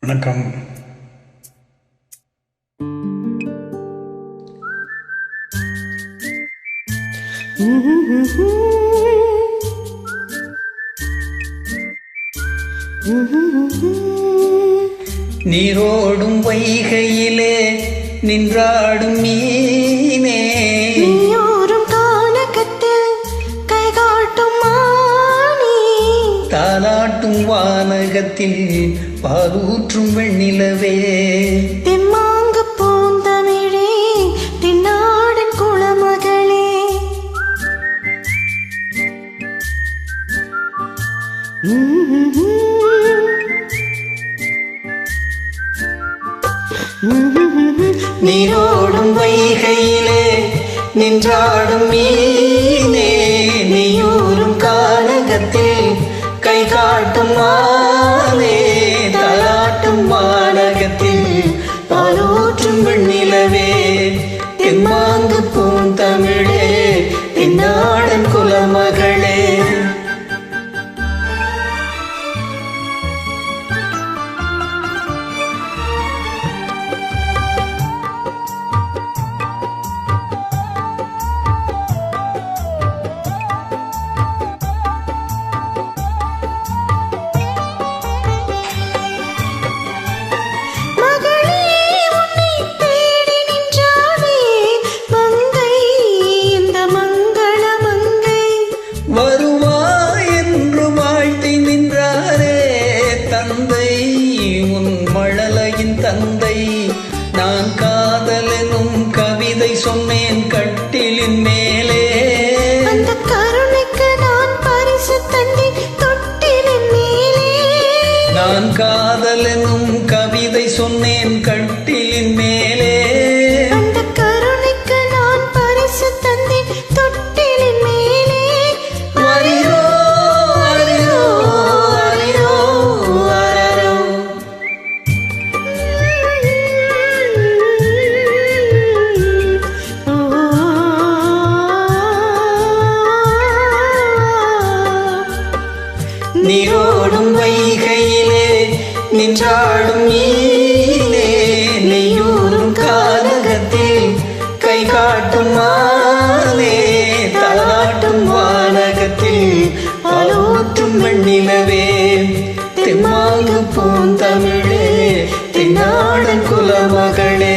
வணக்கம். நீரோடும் வைகையிலே நின்றாடும் மீனே, நீயோரும் கானகத்தில் கைகாட்டும் மானே, தாலாட்டும் வானகத்தில் பாலூற்றும் வெண்ணிலவே, தெம்மாங்கு பூந்தமிழே தென்னாடன் குளமகளே. நீரோடும் வைகையிலே நின்றாடும் மீனே, நீயூரும் கானகத்தில் கை காட்டும் மானே, தாலாட்டும் வானகத்தில் பாலூற்றும் வெண்ணிலவே, தெம்மாங்கு பூந்தமிழே தென்னாடன் குலமகளே. வருவாய் என்று வாழ்த்தி நின்றாரே தந்தை, உன் மழலையின் தந்தை. நான் காதலெனும் கவிதை சொன்னேன் கட்டிலின் மேலே, அந்த கருணைக்கு நான் பரிசு தந்தேன் தொட்டிலின் மேலே. நான் காதலெனும் கவிதை சொன்னேன் கட்டிலின் மேலே, அந்த கருணைக்கு நான் பரிசு தந்தேன் தொட்டிலின் மேலே. அரிரோ அரிரோ அரிரோ அரரோ. நீரோடும் வைகையிலே நின்றாடும் மீனே, நீயூரும் கானகத்தில் கை காட்டும் மானே, தாலாட்டும் வானகத்தில் பாலூற்றும் வெண்ணிலவே, தெம்மாங்கு பூந்தமிழே தென்னாடன் குலமகளே.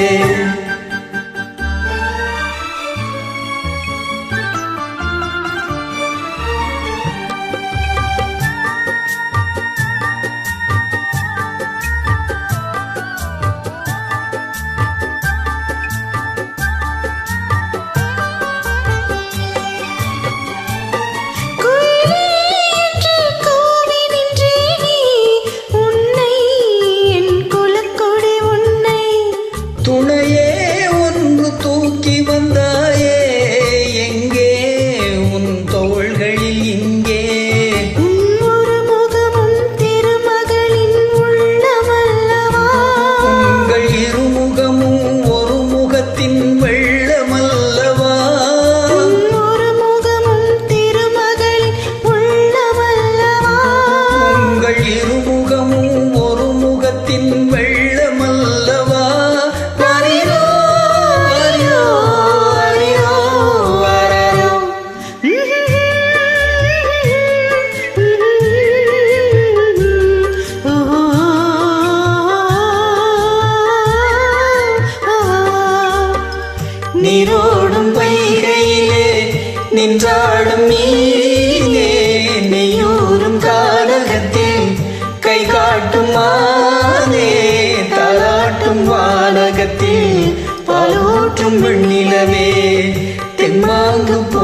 துணையே ஒன்று தூக்கி வந்தாயே, எங்கே உன் தோள்களில் இங்கே, ஒரு முகமும் திருமகளின் உள்ளமல்லவா, உங்கள் இருமுகமும் ஒரு முகத்தின் வெள்ளமல்லவா, ஒரு முகமும் திருமகளின் உள்ளமல்லவா, உங்கள் இருமுகமும் ஒரு முகத்தின் வெள்ளமல்லவா. அரிரோ அரிரோ அரிரோ அரரோ. நீரோடும் வைகையிலே நின்றாடும் மீனே, நீயூரும் கானகத்தில் கை காட்டும் மானே, தாலாட்டும் வானகத்தில் பாலூற்றும் வெண்ணிலவே, தெம்மாங்கு பூ